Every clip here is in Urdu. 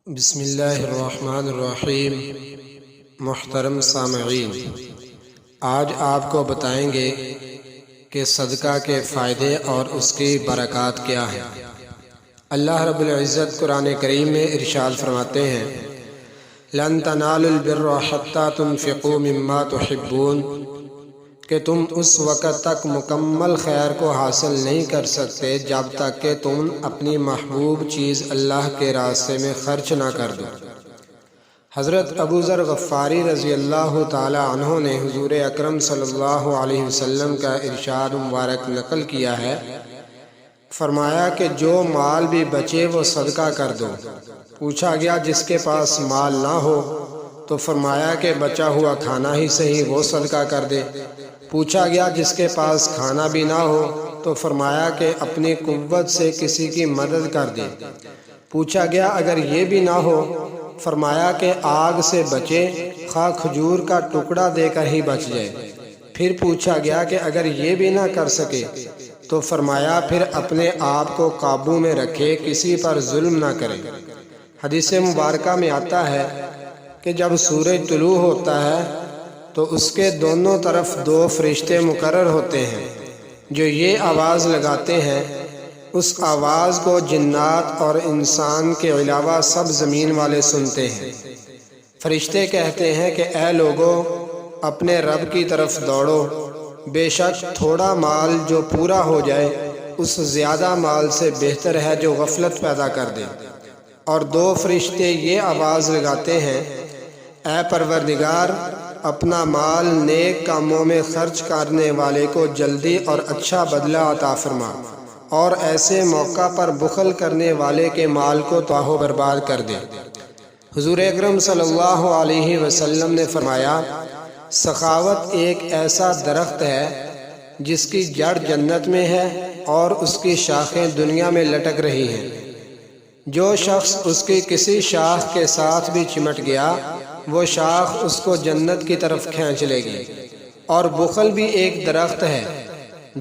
بسم اللہ الرحمن الرحیم۔ محترم سامعین، آج آپ کو بتائیں گے کہ صدقہ کے فائدے اور اس کی برکات کیا ہیں۔ اللہ رب العزت قرآن کریم میں ارشاد فرماتے ہیں، لَن تَنَالُوا الْبِرَّ حَتَّى تُنْفِقُوا مِمَّا تُحِبُّونَ، کہ تم اس وقت تک مکمل خیر کو حاصل نہیں کر سکتے جب تک کہ تم اپنی محبوب چیز اللہ کے راستے میں خرچ نہ کر دو۔ حضرت ابو ذر غفاری رضی اللہ تعالی عنہ نے حضور اکرم صلی اللہ علیہ وسلم کا ارشاد مبارک نقل کیا ہے، فرمایا کہ جو مال بھی بچے وہ صدقہ کر دو۔ پوچھا گیا جس کے پاس مال نہ ہو، تو فرمایا کہ بچا ہوا کھانا ہی صحیح وہ صدقہ کر دے۔ پوچھا گیا جس کے پاس کھانا بھی نہ ہو، تو فرمایا کہ اپنی قوت سے کسی کی مدد کر دے۔ پوچھا گیا اگر یہ بھی نہ ہو، فرمایا کہ آگ سے بچے، خواہ کھجور کا ٹکڑا دے کر ہی بچ جائے۔ پھر پوچھا گیا کہ اگر یہ بھی نہ کر سکے، تو فرمایا پھر اپنے آپ کو قابو میں رکھے، کسی پر ظلم نہ کرے۔ حدیث مبارکہ میں آتا ہے کہ جب سورج طلوع ہوتا ہے تو اس کے دونوں طرف دو فرشتے مقرر ہوتے ہیں جو یہ آواز لگاتے ہیں، اس آواز کو جنات اور انسان کے علاوہ سب زمین والے سنتے ہیں۔ فرشتے کہتے ہیں کہ اے لوگو، اپنے رب کی طرف دوڑو، بے شک تھوڑا مال جو پورا ہو جائے اس زیادہ مال سے بہتر ہے جو غفلت پیدا کر دے۔ اور دو فرشتے یہ آواز لگاتے ہیں، اے پروردگار، اپنا مال نیک کاموں میں خرچ کرنے والے کو جلدی اور اچھا بدلہ عطا فرما، اور ایسے موقع پر بخل کرنے والے کے مال کو تباہ و برباد کر دے۔ حضور اکرم صلی اللہ علیہ وسلم نے فرمایا، سخاوت ایک ایسا درخت ہے جس کی جڑ جنت میں ہے اور اس کی شاخیں دنیا میں لٹک رہی ہیں۔ جو شخص اس کی کسی شاخ کے ساتھ بھی چمٹ گیا، وہ شاخ اس کو جنت کی طرف کھینچ لے گی۔ اور بخل بھی ایک درخت ہے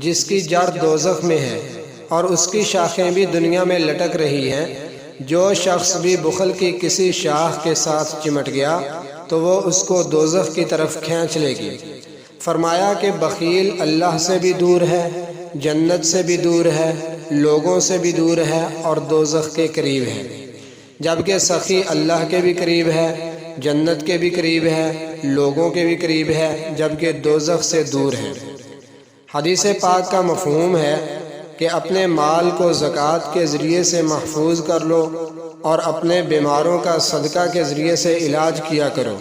جس کی جڑ دوزخ میں ہے اور اس کی شاخیں بھی دنیا میں لٹک رہی ہیں۔ جو شخص بھی بخل کی کسی شاخ کے ساتھ چمٹ گیا تو وہ اس کو دوزخ کی طرف کھینچ لے گی۔ فرمایا کہ بخیل اللہ سے بھی دور ہے، جنت سے بھی دور ہے، لوگوں سے بھی دور ہے اور دوزخ کے قریب ہے، جبکہ سخی اللہ کے بھی قریب ہے، جنت کے بھی قریب ہے، لوگوں کے بھی قریب ہے، جبکہ دوزخ سے دور ہے۔ حدیث پاک کا مفہوم ہے کہ اپنے مال کو زکوٰۃ کے ذریعے سے محفوظ کر لو اور اپنے بیماروں کا صدقہ کے ذریعے سے علاج کیا کرو،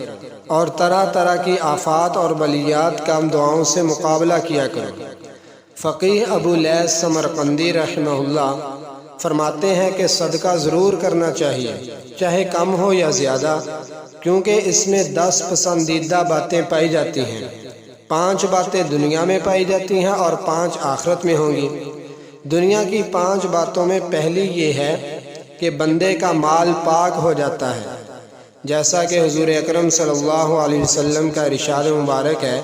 اور طرح طرح کی آفات اور بلیات کام دعاؤں سے مقابلہ کیا کرو۔ فقیہ ابو لیث سمرقندی رحمہ اللہ فرماتے ہیں کہ صدقہ ضرور کرنا چاہیے، چاہے کم ہو یا زیادہ، کیونکہ اس میں 10 پسندیدہ باتیں پائی جاتی ہیں۔ 5 باتیں دنیا میں پائی جاتی ہیں اور 5 آخرت میں ہوں گی۔ دنیا کی 5 باتوں میں پہلی یہ ہے کہ بندے کا مال پاک ہو جاتا ہے، جیسا کہ حضور اکرم صلی اللہ علیہ وسلم کا ارشاد مبارک ہے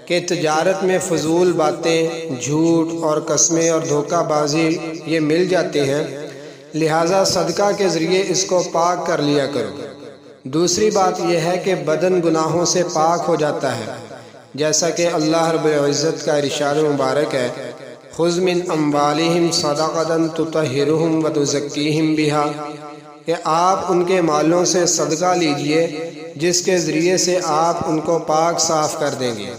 کہ تجارت میں فضول باتیں، جھوٹ اور قسمیں اور دھوکہ بازی یہ مل جاتی ہیں، لہٰذا صدقہ کے ذریعے اس کو پاک کر لیا کرو۔ دوسری بات یہ ہے کہ بدن گناہوں سے پاک ہو جاتا ہے، جیسا کہ اللہ رب العزت کا ارشاد مبارک ہے، خذ من اموالہم صدقۃ تطہرہم وتزکیہم بہا، کہ آپ ان کے مالوں سے صدقہ لیجئے جس کے ذریعے سے آپ ان کو پاک صاف کر دیں گے۔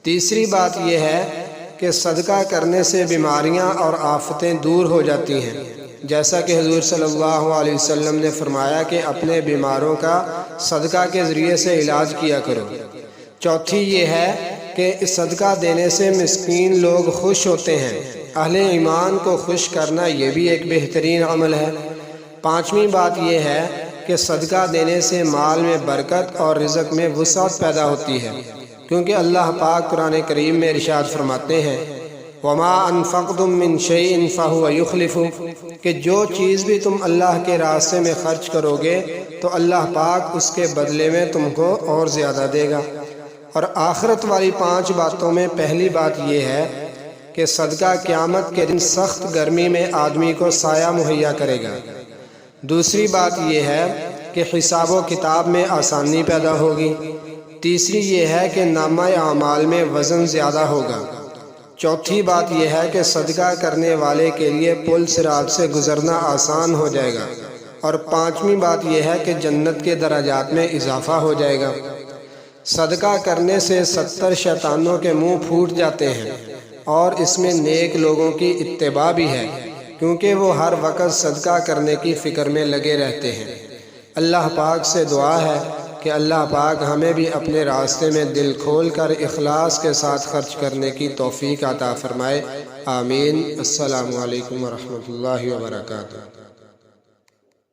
تیسری بات یہ ہے کہ صدقہ کرنے سے بیماریاں اور آفتیں دور ہو جاتی ہیں، جیسا کہ حضور صلی اللہ علیہ وسلم نے فرمایا کہ اپنے بیماروں کا صدقہ کے ذریعے سے علاج کیا کرو۔ چوتھی یہ ہے کہ صدقہ دینے سے مسکین لوگ خوش ہوتے ہیں، اہل ایمان کو خوش کرنا یہ بھی ایک بہترین عمل ہے۔ پانچویں بات یہ ہے کہ صدقہ دینے سے مال میں برکت اور رزق میں وسعت پیدا ہوتی ہے، کیونکہ اللہ پاک قرآن کریم میں ارشاد فرماتے ہیں، وَمَا أَنفَقْتُم مِّن شَيْءٍ فَهُوَ يُخْلِفُهُ، کہ جو چیز بھی تم اللہ کے راستے میں خرچ کرو گے تو اللہ پاک اس کے بدلے میں تم کو اور زیادہ دے گا۔ اور آخرت والی 5 باتوں میں پہلی بات یہ ہے کہ صدقہ قیامت کے دن سخت گرمی میں آدمی کو سایہ مہیا کرے گا۔ دوسری بات یہ ہے کہ حساب و کتاب میں آسانی پیدا ہوگی۔ تیسری یہ ہے کہ نامہ اعمال میں وزن زیادہ ہوگا۔ چوتھی بات یہ ہے کہ صدقہ کرنے والے کے لیے پل صراط سے گزرنا آسان ہو جائے گا۔ اور پانچویں بات یہ ہے کہ جنت کے درجات میں اضافہ ہو جائے گا۔ صدقہ کرنے سے 70 شیطانوں کے منہ پھوٹ جاتے ہیں، اور اس میں نیک لوگوں کی اتباع بھی ہے، کیونکہ وہ ہر وقت صدقہ کرنے کی فکر میں لگے رہتے ہیں۔ اللہ پاک سے دعا ہے کہ اللہ پاک ہمیں بھی اپنے راستے میں دل کھول کر اخلاص کے ساتھ خرچ کرنے کی توفیق عطا فرمائے۔ آمین۔ السلام علیکم ورحمۃ اللہ وبرکاتہ۔